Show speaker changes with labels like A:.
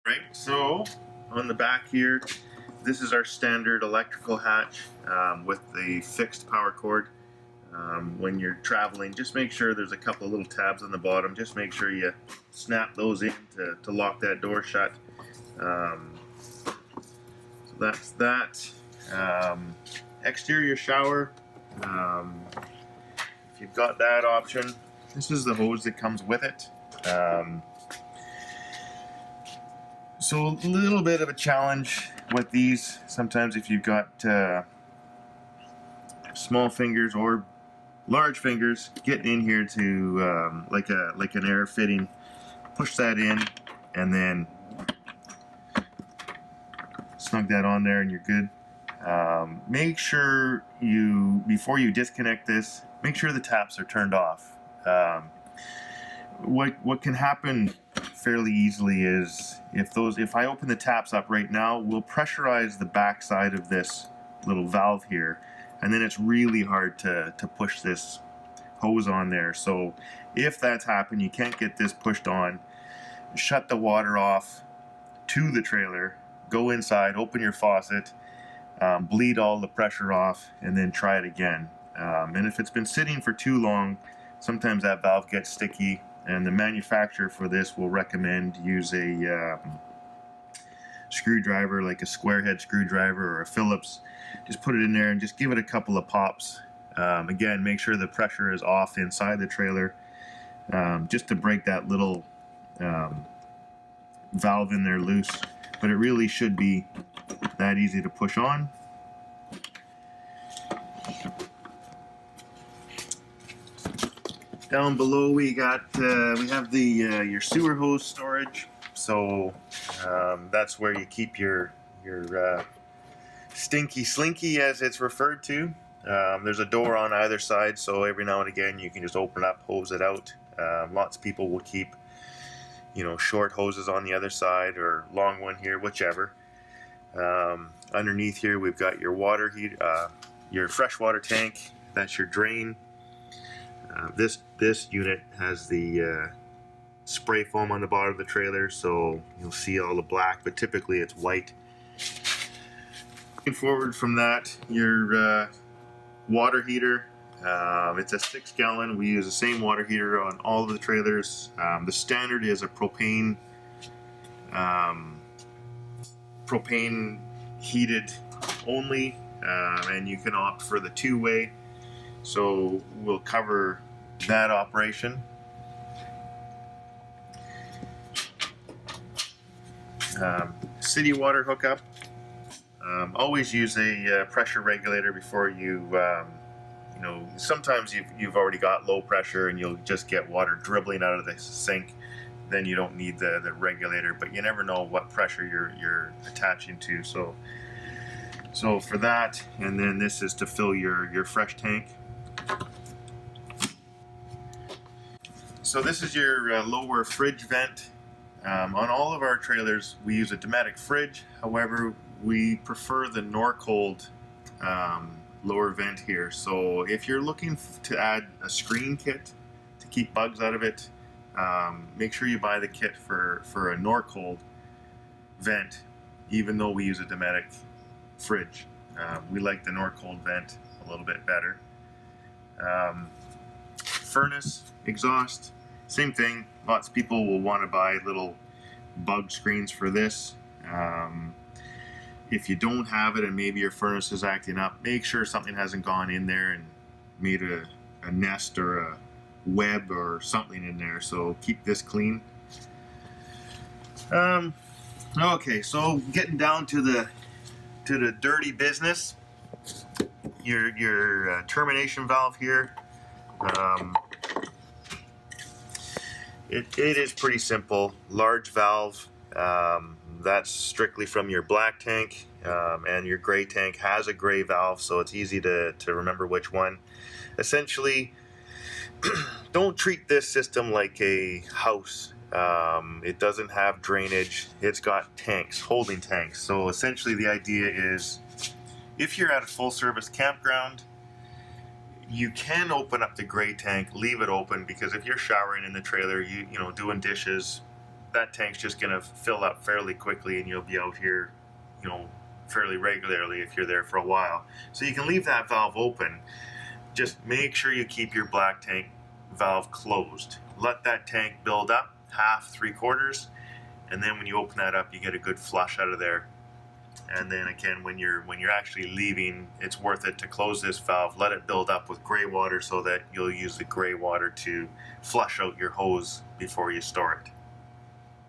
A: Right, so on the back here, this is our standard electrical hatch with the fixed power cord. When you're traveling, just make sure there's a couple of little tabs on the bottom. Just make sure you snap those in to lock that door shut. So that's that. Exterior shower. If you've got that option, this is the hose that comes with it. So a little bit of a challenge with these. Sometimes if you've got small fingers or large fingers, getting in here to like an air fitting, push that in, and then snug that on there, and you're good. Make sure before you disconnect this, make sure the taps are turned off. What can happen fairly easily is if I open the taps up right now, we'll pressurize the back side of this little valve here, and then it's really hard to push this hose on there. So if that's happened, you can't get this pushed on, shut the water off to the trailer, go inside, open your faucet, bleed all the pressure off, and then try it again. And if it's been sitting for too long, sometimes that valve gets sticky, and the manufacturer for this will recommend use a screwdriver, like a square head screwdriver or a Phillips. Just put it in there and just give it a couple of pops. Again, make sure the pressure is off inside the trailer, just to break that little valve in there loose. But it really should be that easy to push on. Down below we have the your sewer hose storage. So that's where you keep your stinky slinky, as it's referred to. There's a door on either side, so every now and again you can just open up, hose it out. Lots of people will keep, short hoses on the other side or long one here, whichever. Underneath here we've got your water heat, your freshwater tank. That's your drain. This unit has the spray foam on the bottom of the trailer, so you'll see all the black, but typically it's white. Looking forward from that, your water heater. It's a 6-gallon. We use the same water heater on all of the trailers. The standard is a propane heated only, and you can opt for the 2-way. So we'll cover that operation. City water hookup. Always use a pressure regulator before you. Sometimes you've already got low pressure and you'll just get water dribbling out of the sink. Then you don't need the regulator, but you never know what pressure you're attaching to. So for that, and then this is to fill your fresh tank. So this is your lower fridge vent. On all of our trailers we use a Dometic fridge. However, we prefer the Norcold lower vent here. So if you're looking to add a screen kit to keep bugs out of it, make sure you buy the kit for a Norcold vent, even though we use a Dometic fridge. We like the Norcold vent a little bit better. Furnace, exhaust, same thing. Lots of people will want to buy little bug screens for this. If you don't have it and maybe your furnace is acting up, make sure something hasn't gone in there and made a nest or a web or something in there. So keep this clean. Okay, so getting down to the dirty business. Your termination valve here. It is pretty simple. Large valve. That's strictly from your black tank, and your gray tank has a gray valve, so it's easy to remember which one. Essentially, don't treat this system like a house. It doesn't have drainage. It's got tanks, holding tanks. So essentially the idea is, if you're at a full service campground, you can open up the gray tank, leave it open, because if you're showering in the trailer, you know, doing dishes, that tank's just going to fill up fairly quickly, and you'll be out here, you know, fairly regularly if you're there for a while. So you can leave that valve open. Just make sure you keep your black tank valve closed. Let that tank build up, half, 3/4, and then when you open that up, you get a good flush out of there. And then again, when you're actually leaving, it's worth it to close this valve, let it build up with gray water so that you'll use the gray water to flush out your hose before you store it.